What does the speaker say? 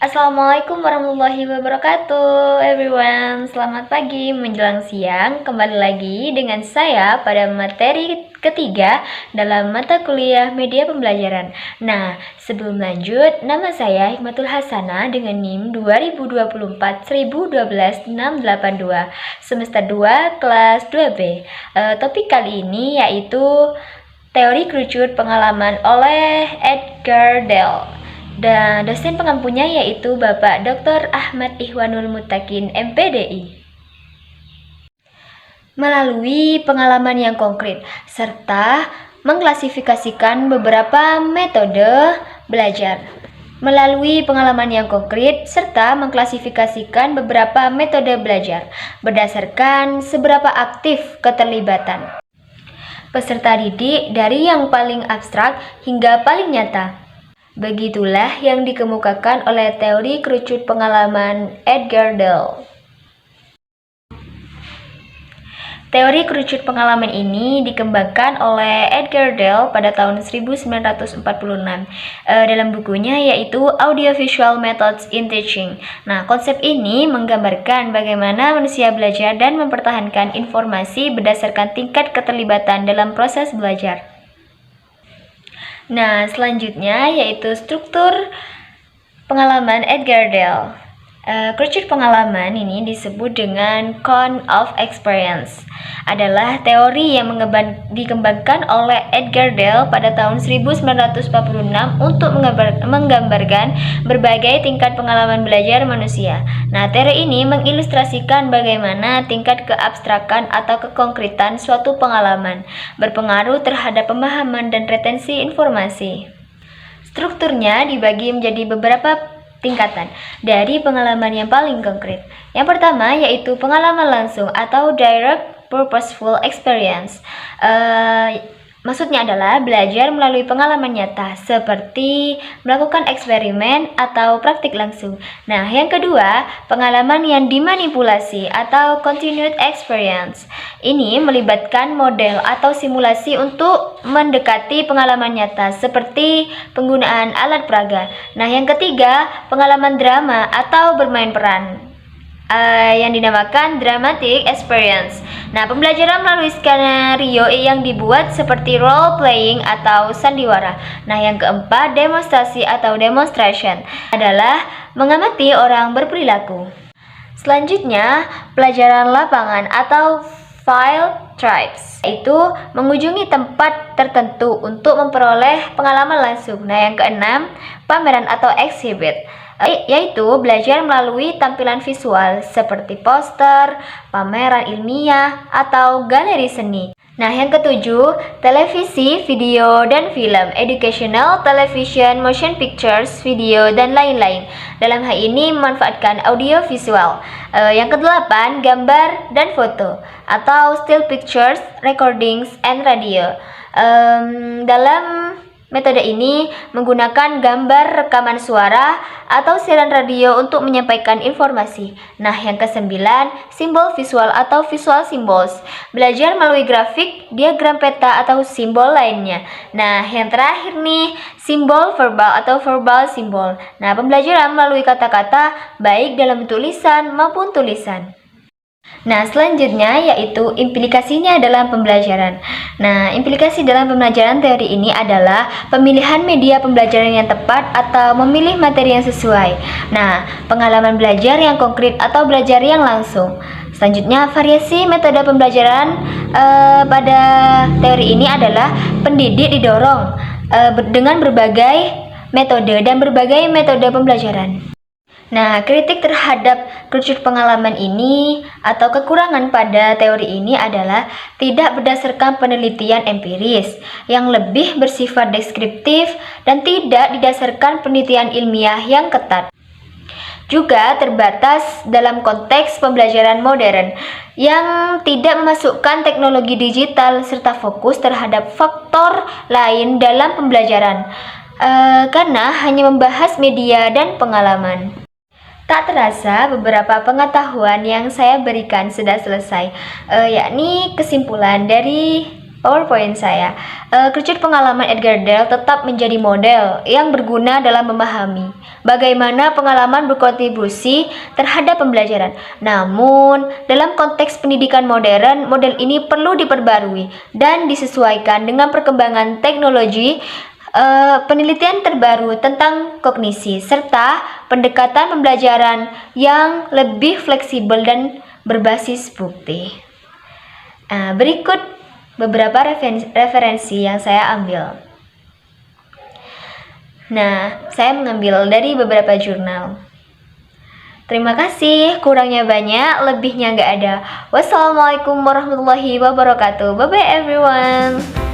Assalamualaikum warahmatullahi wabarakatuh, everyone. Selamat pagi menjelang siang. Kembali lagi dengan saya pada materi ketiga dalam mata kuliah media pembelajaran. Nah, sebelum lanjut, nama saya Hikmatul Hasanah dengan NIM 2024 112682 semester 2 kelas 2B. Topik kali ini yaitu teori kerucut pengalaman oleh Edgar Dale. Dan dosen pengampunya yaitu Bapak Dr. Ahmad Ihwanul Mutakin, MPDI. Melalui pengalaman yang konkret, serta mengklasifikasikan beberapa metode belajar. Melalui pengalaman yang konkret, serta mengklasifikasikan beberapa metode belajar, berdasarkan seberapa aktif keterlibatan peserta didik dari yang paling abstrak hingga paling nyata. Begitulah yang dikemukakan oleh teori kerucut pengalaman Edgar Dale. Teori kerucut pengalaman ini dikembangkan oleh Edgar Dale pada tahun 1946 dalam bukunya yaitu Audiovisual Methods in Teaching. Nah, konsep ini menggambarkan bagaimana manusia belajar dan mempertahankan informasi berdasarkan tingkat keterlibatan dalam proses belajar. Nah, selanjutnya yaitu struktur pengalaman Edgar Dale. Kerucut pengalaman ini disebut dengan cone of experience. Adalah teori yang dikembangkan oleh Edgar Dale pada tahun 1946 untuk menggambarkan berbagai tingkat pengalaman belajar manusia. Nah, teori ini mengilustrasikan bagaimana tingkat keabstrakan atau kekonkretan suatu pengalaman berpengaruh terhadap pemahaman dan retensi informasi. Strukturnya dibagi menjadi beberapa tingkatan dari pengalaman yang paling konkret. Yang pertama yaitu pengalaman langsung atau direct purposeful experience. Maksudnya adalah belajar melalui pengalaman nyata seperti melakukan eksperimen atau praktik langsung. Nah, yang kedua, pengalaman yang dimanipulasi atau continued experience. Ini melibatkan model atau simulasi untuk mendekati pengalaman nyata seperti penggunaan alat peraga. Nah, yang ketiga, pengalaman drama atau bermain peran. Yang dinamakan dramatic experience. Nah, pembelajaran melalui skenario yang dibuat seperti role playing atau sandiwara. Nah, yang keempat, demonstrasi atau demonstration adalah mengamati orang berperilaku. Selanjutnya, pelajaran lapangan atau field trips, yaitu mengunjungi tempat tertentu untuk memperoleh pengalaman langsung. Nah, yang keenam, pameran atau exhibit, yaitu belajar melalui tampilan visual seperti poster, pameran ilmiah, atau galeri seni. Nah, yang ketujuh, televisi, video, dan film, educational, television, motion pictures, video, dan lain-lain. Dalam hal ini memanfaatkan audio visual. Yang kedelapan, gambar dan foto, atau still pictures, recordings, and radio. Dalam metode ini menggunakan gambar rekaman suara atau siaran radio untuk menyampaikan informasi. Nah, yang kesembilan, simbol visual atau visual symbols. Belajar melalui grafik, diagram peta atau simbol lainnya. Nah, yang terakhir nih, simbol verbal atau verbal simbol. Nah, pembelajaran melalui kata-kata baik dalam bentuk lisan maupun tulisan. Nah, selanjutnya yaitu implikasinya dalam pembelajaran. Nah, implikasi dalam pembelajaran teori ini adalah pemilihan media pembelajaran yang tepat atau memilih materi yang sesuai. Nah, pengalaman belajar yang konkret atau belajar yang langsung. Selanjutnya, variasi metode pembelajaran pada teori ini adalah pendidik didorong dengan berbagai metode dan berbagai metode pembelajaran. Nah, kritik terhadap kerucut pengalaman ini atau kekurangan pada teori ini adalah tidak berdasarkan penelitian empiris yang lebih bersifat deskriptif dan tidak didasarkan penelitian ilmiah yang ketat. Juga terbatas dalam konteks pembelajaran modern yang tidak memasukkan teknologi digital serta fokus terhadap faktor lain dalam pembelajaran karena hanya membahas media dan pengalaman. Tak terasa beberapa pengetahuan yang saya berikan sudah selesai, yakni kesimpulan dari PowerPoint saya. Kerucut pengalaman Edgar Dale tetap menjadi model yang berguna dalam memahami bagaimana pengalaman berkontribusi terhadap pembelajaran. Namun, dalam konteks pendidikan modern, model ini perlu diperbarui dan disesuaikan dengan perkembangan teknologi, penelitian terbaru tentang kognisi, serta pendekatan pembelajaran yang lebih fleksibel dan berbasis bukti. Berikut beberapa referensi yang saya ambil. Nah, saya mengambil dari beberapa jurnal. Terima kasih, kurangnya banyak, lebihnya nggak ada. Wassalamualaikum warahmatullahi wabarakatuh. Bye-bye everyone.